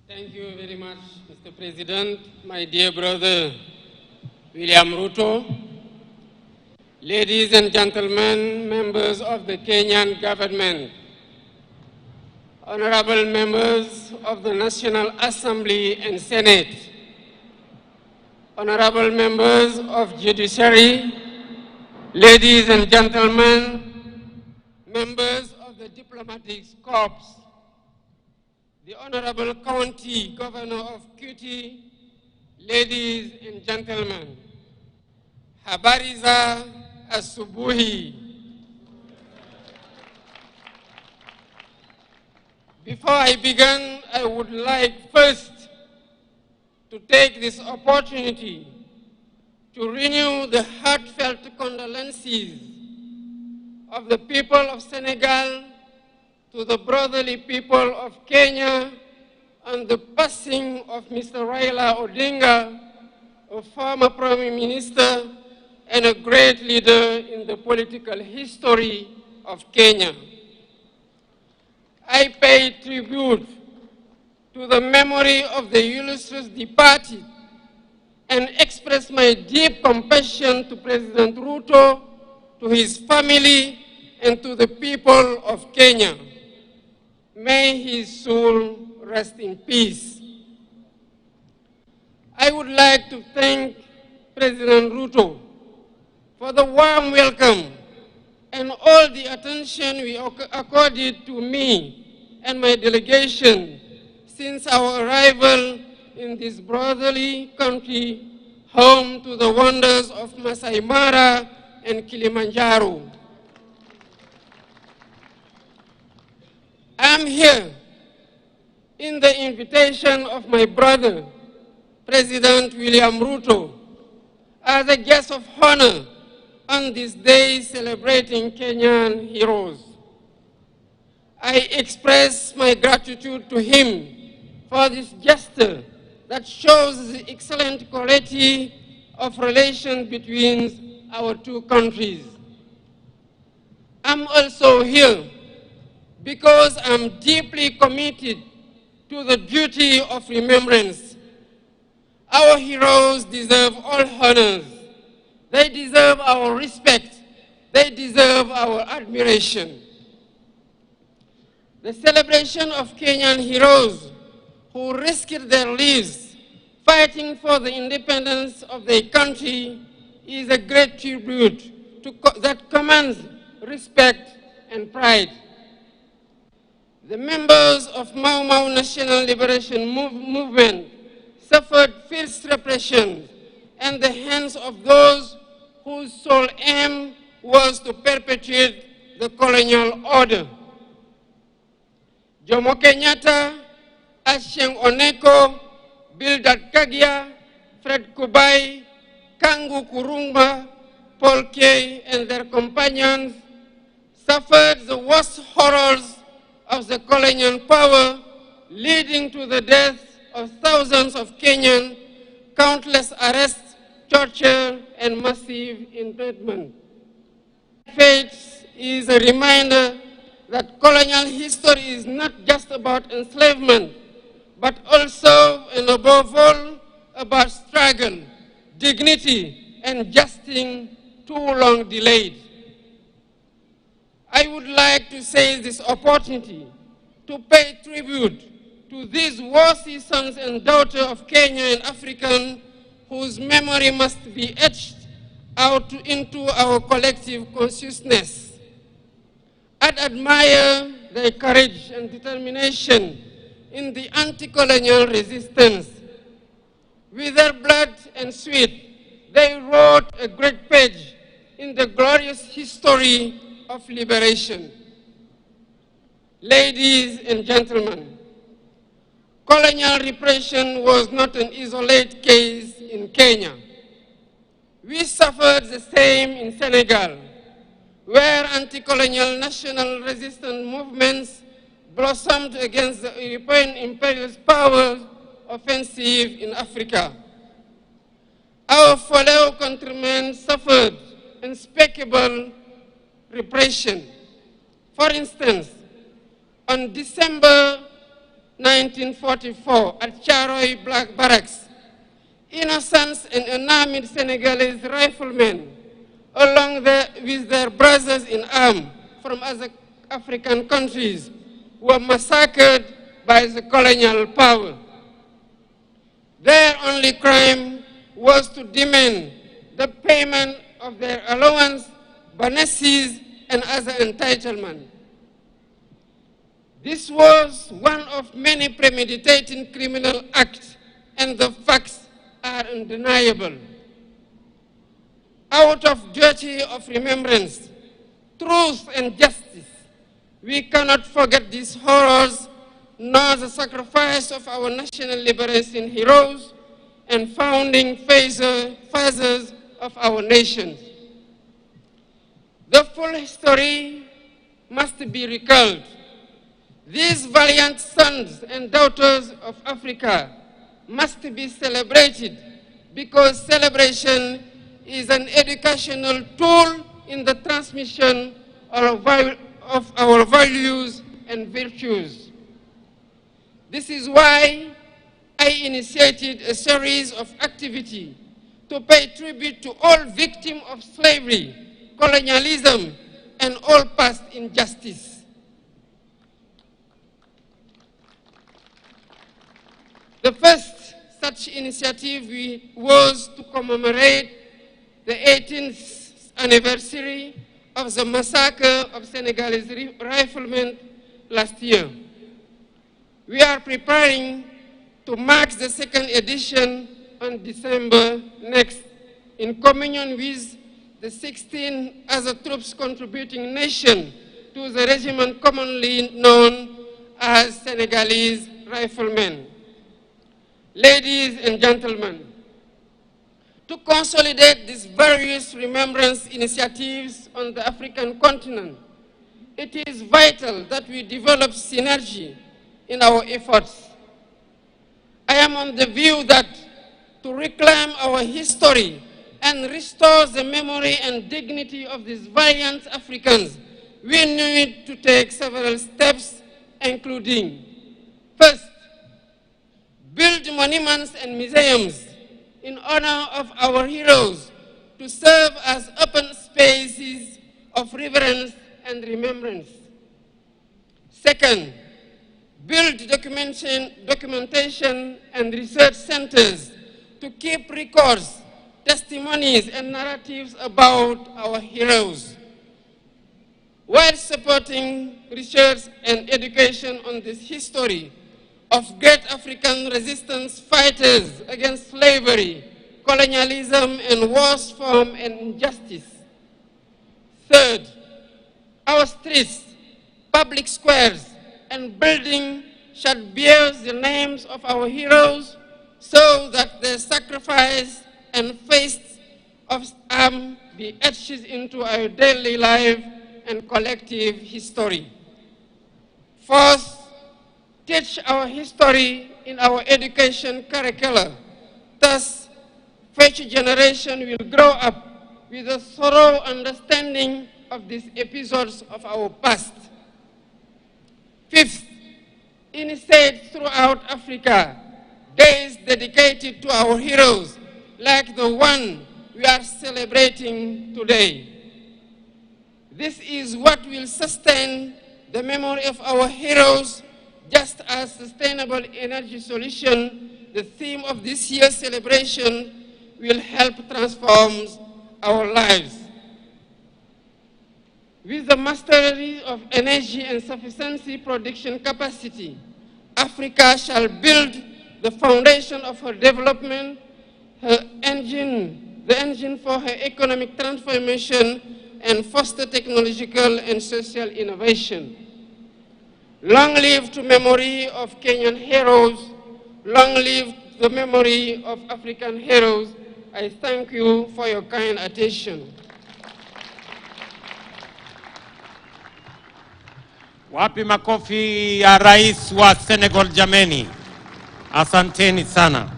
Thank you very much, Mr. President, my dear brother William Ruto, ladies and gentlemen, members of the Kenyan government, honorable members of the National Assembly and Senate, honorable members of Judiciary, ladies and gentlemen, members of the Diplomatic Corps, the Honorable County Governor of Kuti, ladies and gentlemen, habari za asubuhi. Before I begin, I would like first to take this opportunity to renew the heartfelt condolences of the people of Senegal to the brotherly people of Kenya on the passing of Mr. Raila Odinga, a former Prime Minister and a great leader in the political history of Kenya. I pay tribute to the memory of the illustrious departed and express my deep compassion to President Ruto, to his family, and to the people of Kenya. May his soul rest in peace. I would like to thank President Ruto for the warm welcome and all the attention we accorded to me and my delegation since our arrival in this brotherly country, home to the wonders of Masai Mara and Kilimanjaro. I am here in the invitation of my brother, President William Ruto, as a guest of honor on this day celebrating Kenyan heroes. I express my gratitude to him for this gesture that shows the excellent quality of relations between our two countries. I'm also here because I'm deeply committed to the duty of remembrance. Our heroes deserve all honors. They deserve our respect. They deserve our admiration. The celebration of Kenyan heroes who risked their lives fighting for the independence of their country is a great tribute that commands respect and pride. The members of Mau Mau National Liberation Movement suffered fierce repression at the hands of those whose sole aim was to perpetuate the colonial order. Jomo Kenyatta, Achieng Oneko, Bildad Kagia, Fred Kubai, Kangu Kurumba, Paul Kay, and their companions suffered the worst horrors of the colonial power, leading to the death of thousands of Kenyans, countless arrests, torture, and massive internment. Fate is a reminder that colonial history is not just about enslavement, but also and above all about struggle, dignity, and justice too long delayed. I would like to seize this opportunity to pay tribute to these worthy sons and daughters of Kenya and African whose memory must be etched out into our collective consciousness. I admire their courage and determination in the anti-colonial resistance. With their blood and sweat, they wrote a great page in the glorious history of liberation. Ladies and gentlemen, colonial repression was not an isolated case in Kenya. We suffered the same in Senegal, where anti-colonial national resistance movements blossomed against the European imperialist power offensive in Africa. Our fellow countrymen suffered unspeakable repression. For instance, on December 1944 at Charoy Black Barracks, innocent and unarmed Senegalese riflemen, along with their brothers in arms from other African countries, were massacred by the colonial power. Their only crime was to demand the payment of their allowance, bonuses, and other entitlements. This was one of many premeditated criminal acts, and the facts are undeniable. Out of duty of remembrance, truth, and justice, we cannot forget these horrors, nor the sacrifice of our national liberation heroes and founding fathers of our nation. The full history must be recalled. These valiant sons and daughters of Africa must be celebrated because celebration is an educational tool in the transmission of our values and virtues. This is why I initiated a series of activities to pay tribute to all victims of slavery, colonialism, and all past injustice. The first such initiative was to commemorate the 18th anniversary of the massacre of Senegalese riflemen last year. We are preparing to mark the second edition on December next, in communion with the 16 other troops contributing nations to the regiment commonly known as Senegalese riflemen. Ladies and gentlemen, to consolidate these various remembrance initiatives on the African continent, it is vital that we develop synergy in our efforts. I am on the view that to reclaim our history and restore the memory and dignity of these valiant Africans, we need to take several steps, including, first, build monuments and museums in honor of our heroes to serve as open spaces of reverence and remembrance. Second, build documentation and research centers to keep records, testimonies, and narratives about our heroes, while supporting research and education on this history of great African resistance fighters against slavery, colonialism, and worse form and injustice. Third, our streets, public squares, and buildings should bear the names of our heroes so that their sacrifice and feats of arms be etched into our daily life and collective history. Fourth, teach our history in our education curricula. Thus, future generation will grow up with a thorough understanding of these episodes of our past. Fifth, initiate throughout Africa days dedicated to our heroes, like the one we are celebrating today. This is what will sustain the memory of our heroes, just as sustainable energy solution, the theme of this year's celebration, will help transform our lives. With the mastery of energy and sufficiency production capacity, Africa shall build the foundation of her development, the engine for her economic transformation, and foster technological and social innovation. Long live the memory of Kenyan heroes. Long live the memory of African heroes. I thank you for your kind attention. Wapi makofi ya Rais wa Senegal jameni. Asanteni sana.